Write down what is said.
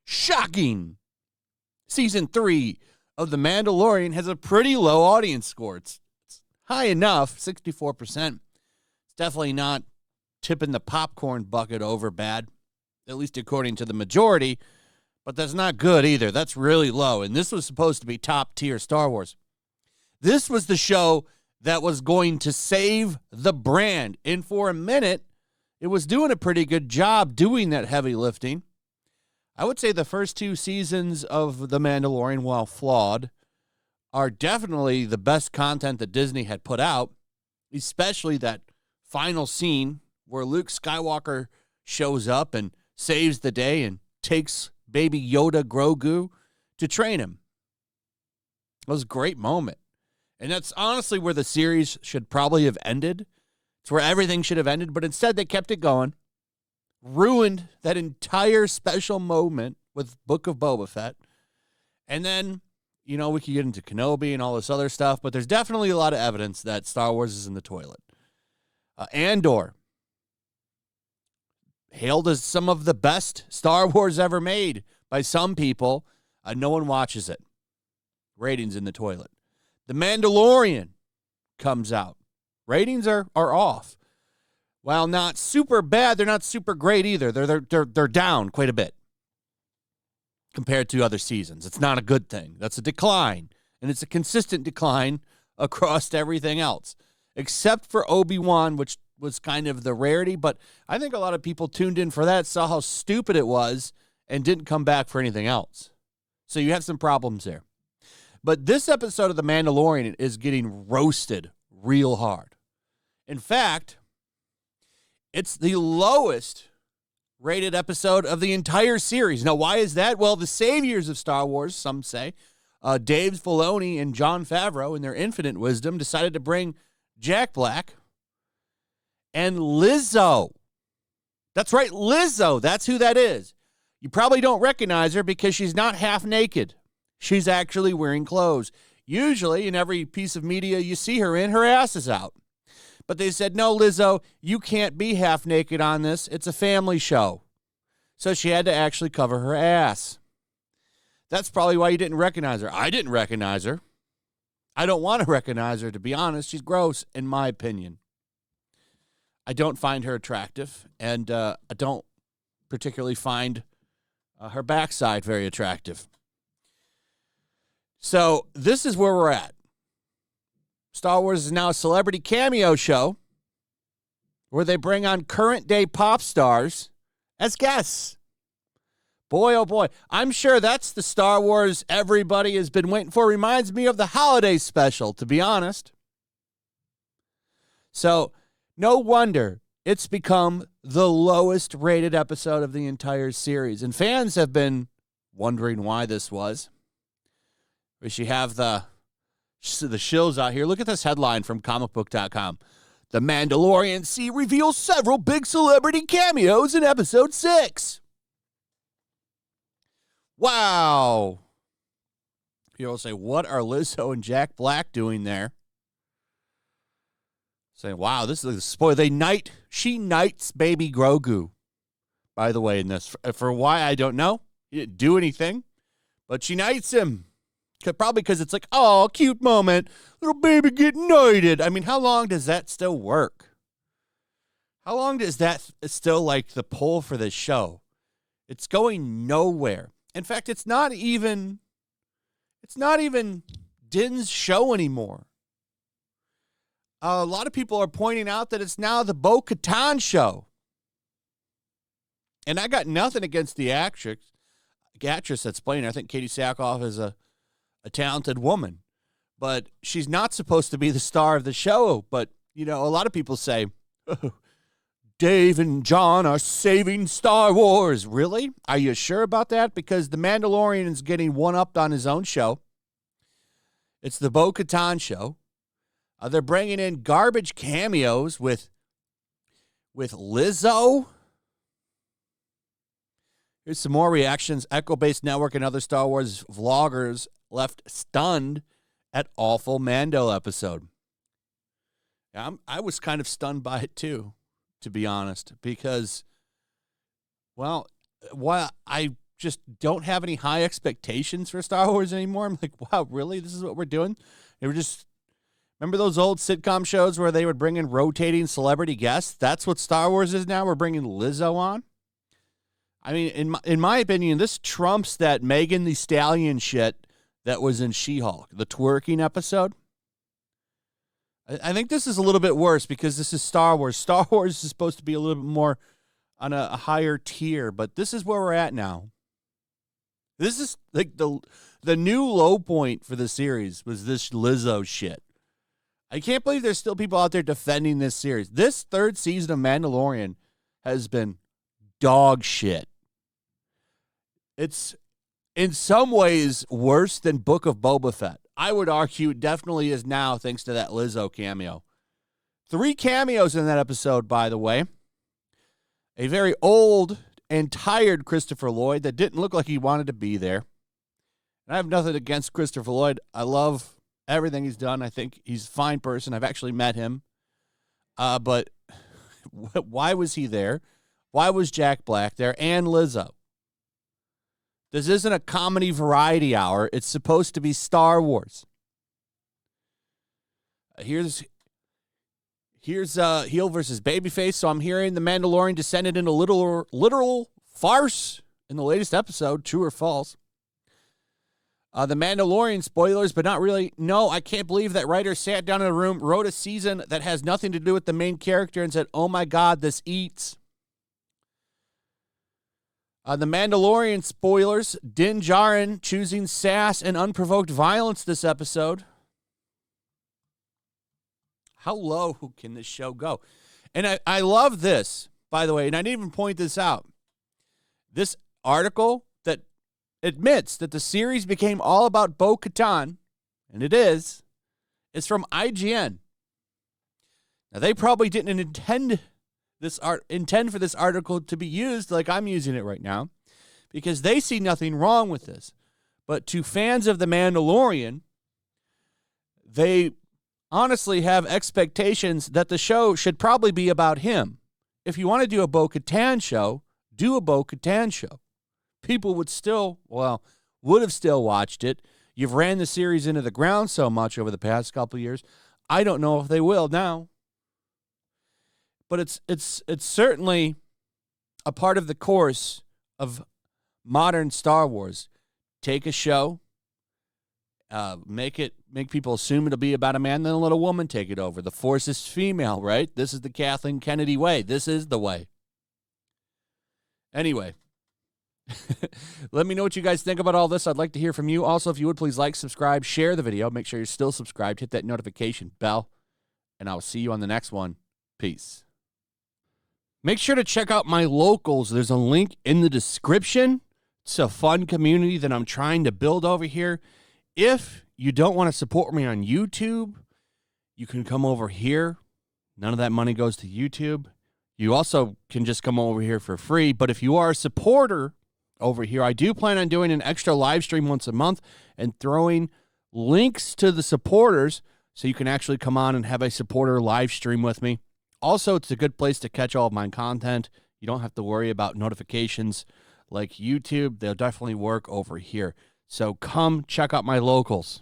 Shocking! Season 3 of The Mandalorian has a pretty low audience score. It's high enough, 64%. It's definitely not tipping the popcorn bucket over bad, at least according to the majority, but that's not good either. That's really low, and this was supposed to be top-tier Star Wars. This was the show that was going to save the brand, and for a minute, it was doing a pretty good job doing that heavy lifting. I would say the first 2 seasons of The Mandalorian, while flawed, are definitely the best content that Disney had put out, especially that final scene where Luke Skywalker shows up and saves the day and takes baby Yoda Grogu to train him. It was a great moment. And that's honestly where the series should probably have ended. It's where everything should have ended, but instead they kept it going. Ruined that entire special moment with Book of Boba Fett. And then, we could get into Kenobi and all this other stuff, but there's definitely a lot of evidence that Star Wars is in the toilet. Andor, hailed as some of the best Star Wars ever made by some people. No one watches it. Ratings in the toilet. The Mandalorian comes out. Ratings are off. While not super bad, they're not super great either. They're down quite a bit compared to other seasons. It's not a good thing. That's a decline, and it's a consistent decline across everything else, except for Obi-Wan, which was kind of the rarity. But I think a lot of people tuned in for that, saw how stupid it was, and didn't come back for anything else. So you have some problems there. But this episode of The Mandalorian is getting roasted real hard. In fact, it's the lowest rated episode of the entire series. Now, why is that? Well, the saviors of Star Wars, some say, Dave Filoni and Jon Favreau, in their infinite wisdom, decided to bring Jack Black and Lizzo. That's right, Lizzo. That's who that is. You probably don't recognize her because she's not half naked. She's actually wearing clothes. Usually, in every piece of media you see her in, her ass is out. But they said, no, Lizzo, you can't be half naked on this. It's a family show. So she had to actually cover her ass. That's probably why you didn't recognize her. I didn't recognize her. I don't want to recognize her, to be honest. She's gross, in my opinion. I don't find her attractive, and I don't particularly find her backside very attractive. So this is where we're at. Star Wars is now a celebrity cameo show where they bring on current-day pop stars as guests. Boy, oh boy. I'm sure that's the Star Wars everybody has been waiting for. Reminds me of the holiday special, to be honest. So, no wonder it's become the lowest rated episode of the entire series. And fans have been wondering why this was. We should have the shills out here. Look at this headline from comicbook.com. The Mandalorian reveals several big celebrity cameos in episode 6. Wow. People say, what are Lizzo and Jack Black doing there? Saying, wow, this is a spoiler. She knights baby Grogu, by the way, in this. For why, I don't know. He didn't do anything, but she knights him. Probably because it's like, oh, cute moment. Little baby getting knighted. I mean, how long does that still work? How long does that still like the pull for this show? It's going nowhere. In fact, it's not even Din's show anymore. A lot of people are pointing out that it's now the Bo Katan Show. And I got nothing against the actress that's playing. I think Katie Sackhoff is a talented woman, but she's not supposed to be the star of the show. But, a lot of people say, oh, Dave and John are saving Star Wars. Really? Are you sure about that? Because The Mandalorian is getting one-upped on his own show. It's the Bo Katan Show. They're bringing in garbage cameos with Lizzo. Here's some more reactions. Echo-Based Network and other Star Wars vloggers left stunned at awful Mando episode. I was kind of stunned by it too, to be honest, because, well, while I just don't have any high expectations for Star Wars anymore, I'm like, wow, really? This is what we're doing? They were just, remember those old sitcom shows where they would bring in rotating celebrity guests? That's what Star Wars is now. We're bringing Lizzo on. I mean, in my opinion, this trumps that Megan Thee Stallion shit that was in She-Hulk, the twerking episode. I think this is a little bit worse because this is Star Wars. Star Wars is supposed to be a little bit more on a higher tier, but this is where we're at now. This is like the new low point for the series was this Lizzo shit. I can't believe there's still people out there defending this series. This third season of Mandalorian has been dog shit. It's in some ways worse than Book of Boba Fett. I would argue it definitely is now thanks to that Lizzo cameo. 3 cameos in that episode, by the way. A very old and tired Christopher Lloyd that didn't look like he wanted to be there. And I have nothing against Christopher Lloyd. I love everything he's done. I think he's a fine person. I've actually met him. But why was he there? Why was Jack Black there and Lizzo? This isn't a comedy variety hour. It's supposed to be Star Wars. Here's heel versus babyface. So I'm hearing the Mandalorian descended into literal farce in the latest episode. True or false? The Mandalorian spoilers, but not really. No, I can't believe that writer sat down in a room, wrote a season that has nothing to do with the main character, and said, "Oh my God, this eats." The Mandalorian spoilers, Din Djarin choosing sass and unprovoked violence this episode. How low can this show go? And I love this, by the way, and I didn't even point this out. This article that admits that the series became all about Bo Katan, and it is from IGN. Now, they probably didn't intend for this article to be used like I'm using it right now, because they see nothing wrong with this. But to fans of The Mandalorian, they honestly have expectations that the show should probably be about him. If you want to do a Bo Katan show, do a Bo Katan show. People would have still watched it. You've ran the series into the ground so much over the past couple of years. I don't know if they will now. But it's certainly a part of the course of modern Star Wars. Take a show, make people assume it'll be about a man, then let a woman take it over. The Force is female, right? This is the Kathleen Kennedy way. This is the way. Anyway, let me know what you guys think about all this. I'd like to hear from you. Also, if you would, please like, subscribe, share the video. Make sure you're still subscribed. Hit that notification bell. And I'll see you on the next one. Peace. Make sure to check out my locals. There's a link in the description. It's a fun community that I'm trying to build over here. If you don't want to support me on YouTube, you can come over here. None of that money goes to YouTube. You also can just come over here for free. But if you are a supporter over here, I do plan on doing an extra live stream once a month and throwing links to the supporters so you can actually come on and have a supporter live stream with me. Also, it's a good place to catch all of my content. You don't have to worry about notifications like YouTube. They'll definitely work over here. So come check out my locals.